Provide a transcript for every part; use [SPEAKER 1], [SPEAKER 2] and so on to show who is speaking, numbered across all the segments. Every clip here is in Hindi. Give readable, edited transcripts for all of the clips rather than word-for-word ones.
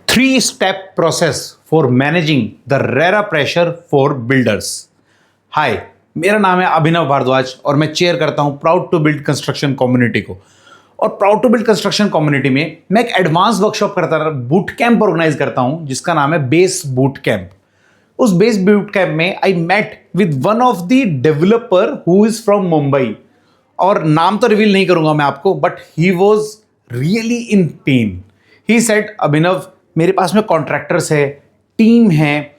[SPEAKER 1] 3-step process for managing the RERA pressure for builders. हाय, मेरा नाम है अभिनव भारद्वाज और मैं चेयर करता हूं proud to build construction community को। और proud to build construction community में मैं एक एडवांस वर्कशॉप करता बूट कैंप ऑर्गेनाइज करता हूं जिसका नाम है बेस बूट कैंप। उस बेस बूट कैंप में I met with one of the developer who is from Mumbai, और नाम तो रिवील नहीं करूंगा मैं आपको, but he was really in pain. He said, Abhinav मेरे पास में कॉन्ट्रैक्टर्स है, टीम है,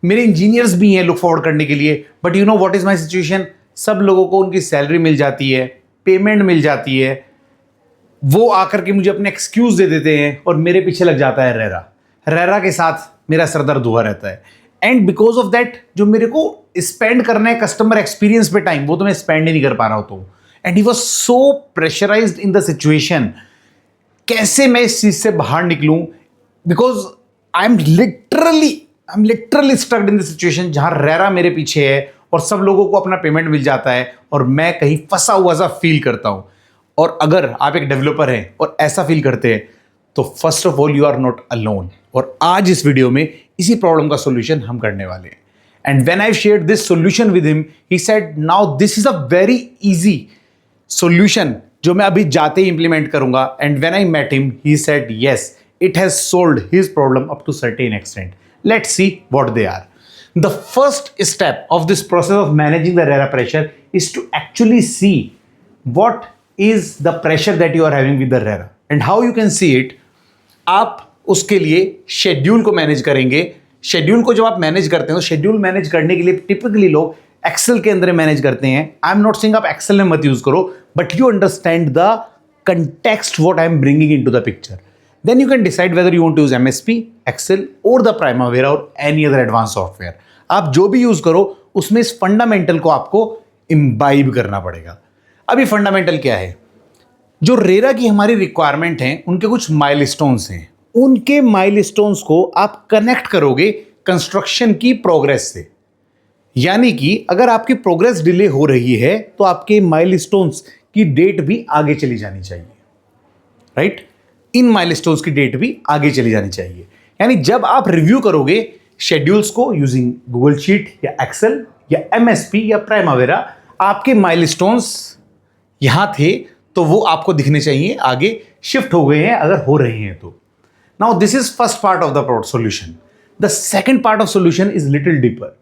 [SPEAKER 1] मेरे इंजीनियर्स भी हैं लुक फॉरवर्ड करने के लिए, but you know what is my situation. सब लोगों को उनकी सैलरी मिल जाती है, पेमेंट मिल जाती है, वो आकर के मुझे अपने एक्सक्यूज दे देते हैं और मेरे पीछे लग जाता है रेरा। रेरा के साथ मेरा सरदर्द हुआ रहता है, एंड बिकॉज ऑफ दैट जो मेरे को स्पेंड करना है कस्टमर एक्सपीरियंस पे टाइम, वो तो मैं स्पेंड ही नहीं कर पा रहा हूं। And he was so pressurised in the situation, कैसे मैं इस चीज से बाहर निकलूं, because I am literally stucked in the situation जहां रेरा मेरे पीछे है और सब लोगों को अपना पेमेंट मिल जाता है और मैं कहीं फंसा हुआ सा फील करता हूं। और अगर आप एक डेवलपर हैं और ऐसा फील करते हैं तो first of all you are not alone. और आज इस वीडियो में इसी प्रॉब्लम का सॉल्यूशन हम करने वाले हैं। And when I shared this solution with him, he said now this is a very easy solution जो मैं अभी जाते ही इंप्लीमेंट करूंगा। And when I met him he said yes, it has solved his problem up to certain extent. Let's see what they are. The first step of this process of managing the RERA pressure is to actually see what is the pressure that you are having with the RERA and how you can see it. आप उसके लिए शेड्यूल को मैनेज करेंगे। शेड्यूल को जब आप मैनेज करते हैं तो शेड्यूल मैनेज करने के लिए टिपिकली लोग एक्सेल के अंदर मैनेज करते हैं। आई एम नॉट सेइंग आप एक्सेल में मत यूज करो, but you understand the context what I am bringing into the picture. Then you can decide whether you want to use MSP, Excel or the Primavera or any other advanced software. आप जो भी यूज करो उसमें इस फंडामेंटल को आपको इम्बाइब करना पड़ेगा। अभी फंडामेंटल क्या है? जो रेरा की हमारी रिक्वायरमेंट है उनके कुछ माइलस्टोन्स हैं, उनके माइलस्टोन्स को आप कनेक्ट करोगे कंस्ट्रक्शन की प्रोग्रेस से। यानी कि अगर आपकी प्रोग्रेस डिले हो रही है तो आपके माइलस्टोन्स की डेट भी आगे चली जानी चाहिए, राइट? इन माइलस्टोन्स की डेट भी आगे चली जानी चाहिए। यानी जब आप रिव्यू करोगे शेड्यूल्स को यूजिंग गूगल शीट या एक्सेल या एमएसपी या प्राइमावेरा, आपके माइलस्टोन्स यहां थे तो वो आपको दिखने चाहिए आगे शिफ्ट हो गए हैं अगर हो रहे हैं तो। Now this is first part of the solution. The second part of solution is little deeper.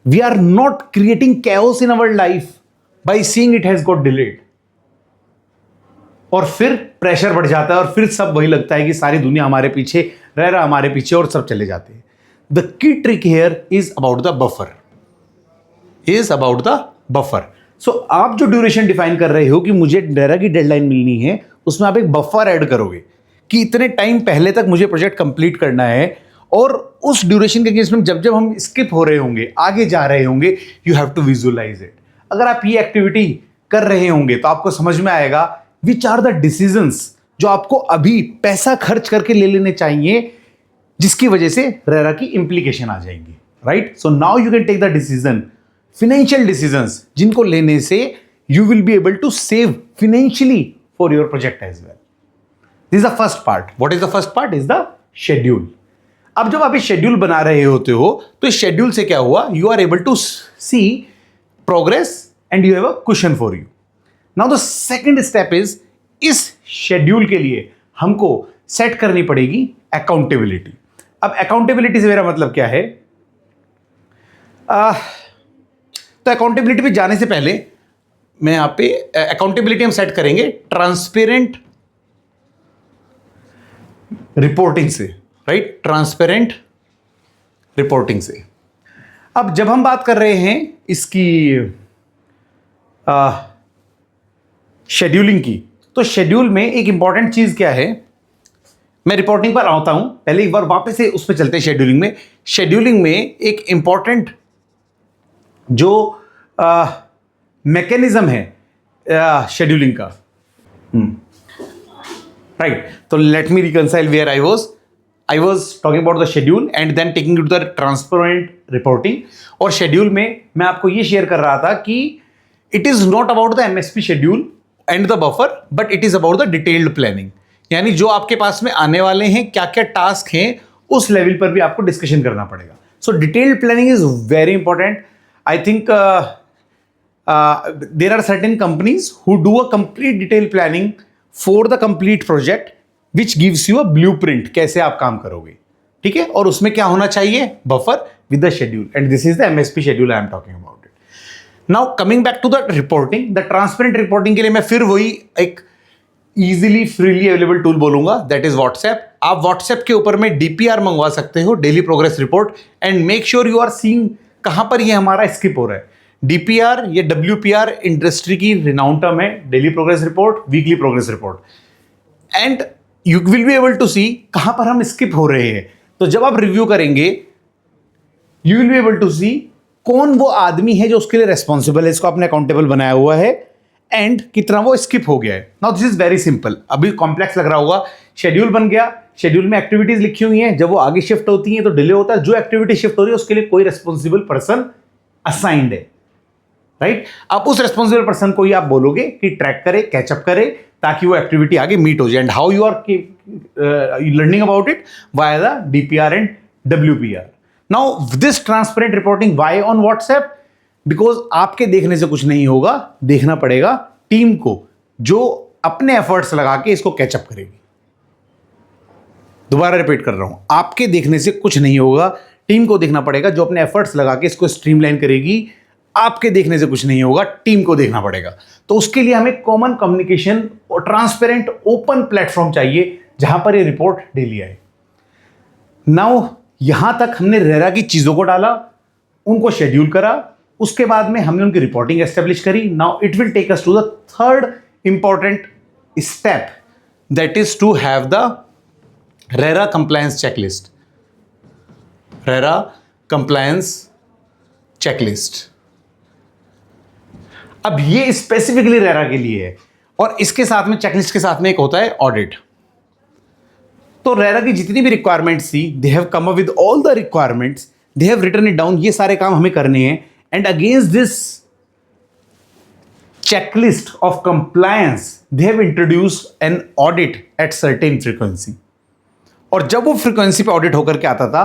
[SPEAKER 1] We are not creating chaos in our life by seeing it has got delayed, और फिर प्रेशर बढ़ जाता है और फिर सब वही लगता है कि सारी दुनिया हमारे पीछे, रेरा हमारे पीछे, और सब चले जाते हैं। The key trick here is about the buffer. So आप जो ड्यूरेशन डिफाइन कर रहे हो कि मुझे रेरा की डेडलाइन मिलनी है, उसमें आप एक बफर ऐड करोगे कि इतने टाइम पहले तक मुझे प्रोजेक्ट कंप्लीट करना है, और उस ड्यूरेशन के केस में जब जब हम स्किप हो रहे होंगे, आगे जा रहे होंगे, you have to visualize it. अगर आप ये एक्टिविटी कर रहे होंगे तो आपको समझ में आएगा विच आर द डिसीजंस जो आपको अभी पैसा खर्च करके ले लेने चाहिए, जिसकी वजह से रेरा की इंप्लीकेशन आ जाएंगी, right? So now you can take the decision, financial decisions, जिनको लेने से you will be able to save financially for your project as well. This is the first part. What is the first part? Is the schedule. अब जब आप ये शेड्यूल बना रहे होते हो तो इस शेड्यूल से क्या हुआ? You are able to see progress and you have a question for you. Now the second step is, इस शेड्यूल के लिए हमको सेट करनी पड़ेगी अकाउंटेबिलिटी। अब अकाउंटेबिलिटी से मेरा मतलब क्या है? तो अकाउंटेबिलिटी पे जाने से पहले मैं यहां पे अकाउंटेबिलिटी हम सेट करेंगे ट्रांसपेरेंट रिपोर्टिंग से, राइट? ट्रांसपेरेंट रिपोर्टिंग से। अब जब हम बात कर रहे हैं इसकी शेड्यूलिंग की, तो शेड्यूल में एक इंपॉर्टेंट चीज क्या है? मैं रिपोर्टिंग पर आता हूं, पहले एक बार वापस से उस पर चलते हैं। शेड्यूलिंग में एक इंपॉर्टेंट जो मैकेनिज्म है शेड्यूलिंग का, राइट? तो let me reconcile where I was talking about the schedule and then taking it to the transparent reporting. और शेड्यूल में मैं आपको ये शेयर कर रहा था कि it is not about the MSP schedule and the buffer, but it is about the detailed planning. यानी जो आपके पास में आने वाले हैं, क्या क्या टास्क हैं, उस लेवल पर भी आपको डिस्कशन करना पड़ेगा. सो detailed planning is very important. I think there are certain companies who do a complete detailed planning for the complete project which gives you a blueprint कैसे आप काम करोगे. ठीक है, और उसमें क्या होना चाहिए? Buffer with the schedule, and this is the MSP schedule I am talking about it. Now coming back to the reporting, the transparent reporting के लिए मैं फिर वही एक easily freely available tool बोलूंगा, that is WhatsApp. आप WhatsApp के ऊपर में DPR मंगवा सकते हो, daily progress report, and make sure you are seeing कहां पर ये हमारा स्किप हो रहा है. DPR ये WPR इंडस्ट्री की रिनाउंड टर्म है, daily progress report, weekly progress report, and you will be able to see कहां पर हम स्किप हो रहे हैं. तो जब आप रिव्यू करेंगे, you will be able to see कौन वो आदमी है जो उसके लिए रेस्पॉन्सिबल है, इसको आपने अकाउंटेबल बनाया हुआ है, एंड कितना वो स्किप हो गया है. Now this is very simple. अभी कॉम्प्लेक्स लग रहा होगा. शेड्यूल बन गया, शेड्यूल में एक्टिविटीज लिखी हुई हैं, जब वो आगे शिफ्ट होती हैं तो डिले होता है. जो एक्टिविटी शिफ्ट हो रही है उसके लिए कोई रेस्पॉन्सिबल पर्सन असाइंड है, राइट. आप उस रेस्पॉन्सिबल पर्सन को ही आप बोलोगे कि ट्रैक करे, कैचअप करे, ताकि वो एक्टिविटी आगे मीट हो जाए. And how you are learning about it? Via the DPR and WPR. Now this transparent reporting why on WhatsApp? Because आपके देखने से कुछ नहीं होगा, देखना पड़ेगा टीम को, जो अपने एफर्ट्स लगा के इसको कैचअप करेगी. दोबारा रिपीट कर रहा हूं, आपके देखने से कुछ नहीं होगा, टीम को देखना पड़ेगा, जो अपने एफर्ट्स लगा के इसको स्ट्रीमलाइन करेगी. आपके देखने से कुछ नहीं होगा, टीम को देखना पड़ेगा. तो उसके लिए हमें कॉमन कम्युनिकेशन और ट्रांसपेरेंट ओपन प्लेटफॉर्म चाहिए जहां पर ये रिपोर्ट डेली आए. नाउ यहां तक हमने रेरा की चीजों को डाला, उनको शेड्यूल करा, उसके बाद में हमने उनकी रिपोर्टिंग एस्टेब्लिश करी. Now it will take us to the third important step, that is to have the RERA compliance checklist. RERA compliance checklist. अब ये स्पेसिफिकली रेरा के लिए है, और इसके साथ में, चेकलिस्ट के साथ में एक होता है ऑडिट. तो रेरा की जितनी भी रिक्वायरमेंट्स थी, they have come up with all the requirements, they have written it down. ये सारे काम हमें करने हैं, and against this checklist of compliance they have introduced an audit at certain frequency. और जब वो फ्रीक्वेंसी पे ऑडिट होकर के आता था,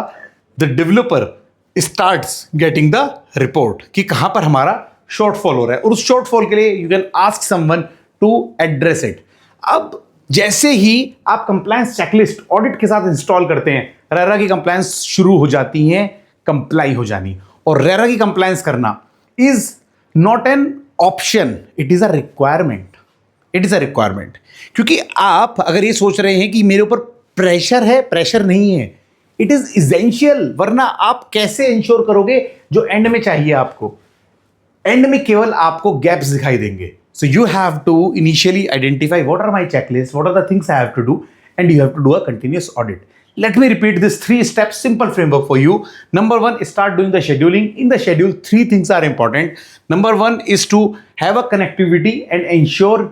[SPEAKER 1] the developer starts getting the report कि कहां पर हमारा शॉर्टफॉल हो रहा है, और उस शॉर्टफॉल के लिए you can ask someone to address it. अब जैसे ही आप कंप्लायंस चेकलिस्ट ऑडिट के साथ इंस्टॉल करते हैं, रेरा की कंप्लायंस शुरू हो जाती है कंप्लाई हो जानी. और रेरा की कंप्लायंस करना is not an option, it is a requirement. It is a requirement. क्योंकि आप अगर ये सोच रहे हैं कि मेरे ऊपर प्रेशर है, प्रेशर नहीं है, इट इज इसेंशियल. वरना आप कैसे इंश्योर करोगे जो एंड में चाहिए आपको? एंड में केवल आपको गैप्स दिखाई देंगे. So you have to initially identify what are my checklist, what are the things I have to do, and you have to do a continuous audit. Let me repeat this 3-step simple framework for you. Number 1, start doing the scheduling. In the schedule, 3 things are important. Number 1 is to have a connectivity and ensure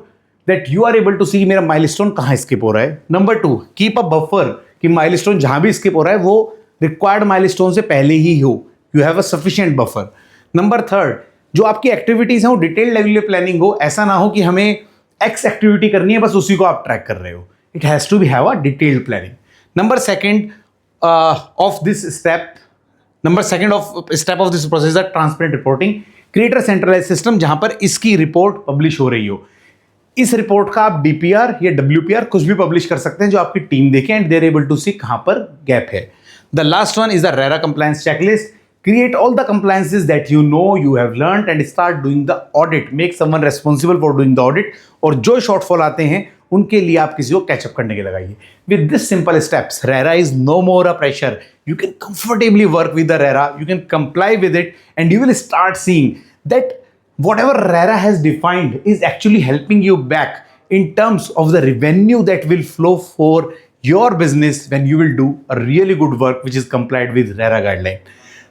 [SPEAKER 1] that you are able to see मेरा milestone कहाँ skip हो रहा है. Number 2, keep a buffer कि milestone जहाँ भी skip हो रहा है वो required milestone से पहले ही हो. You have a sufficient buffer. Number 3, जो आपकी एक्टिविटीज हैं वो डिटेल लेवल पे प्लानिंग हो. ऐसा ना हो कि हमें X एक्टिविटी करनी है, बस उसी को आप ट्रैक कर रहे हो. It has to be have a detailed planning. Number second of this step of this process is transparent reporting. Create a centralized system जहां पर इसकी रिपोर्ट पब्लिश हो रही हो. इस रिपोर्ट का आप DPR या WPR कुछ भी पब्लिश कर सकते हैं जो आपकी टीम देखे, and there able to see कहां पर गैप है. The last one is the RERA compliance checklist. Create all the compliances that you know you have learned and start doing the audit. Make someone responsible for doing the audit. और जो शॉर्टफॉल आते हैं उनके लिए आप किसी को कैचअप करने के लगाइए. With this simple steps, RERA is no more a pressure. You can comfortably work with the RERA. You can comply with it, and you will start seeing that whatever RERA has defined is actually helping you back in terms of the revenue that will flow for your business when you will do a really good work which is complied with RERA guideline.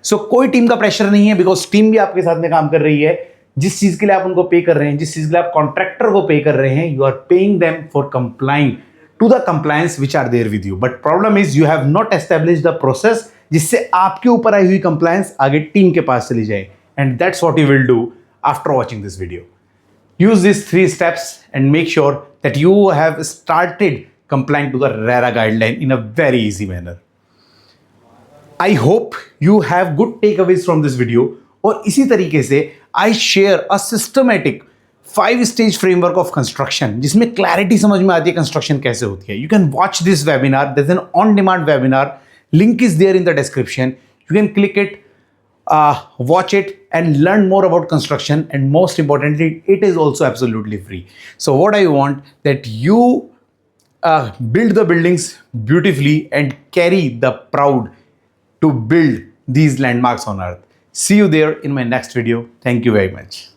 [SPEAKER 1] सो कोई टीम का प्रेशर नहीं है, बिकॉज टीम भी आपके साथ में काम कर रही है. जिस चीज के लिए आप उनको पे कर रहे हैं, जिस चीज के लिए आप कॉन्ट्रैक्टर को पे कर रहे हैं, you are paying them for complying to the compliance which are there with you. But problem is you have not establish the process जिससे आपके ऊपर आई हुई कंप्लायंस आगे टीम के पास चली जाए. And that's what you will do after watching this video. Use this 3 steps and make sure that you have started complying to the RERA guideline in a very easy manner. I hope you have good takeaways from this video. और इसी तरीके से I share a systematic 5-stage framework of construction जिसमें clarity समझ में आती है construction कैसे होती है. You can watch this webinar. There's an on-demand webinar. Link is there in the description. You can click it, watch it, and learn more about construction. And most importantly, it is also absolutely free. So what I want that you build the buildings beautifully and carry the proud to build these landmarks on earth. See you there in my next video. Thank you very much.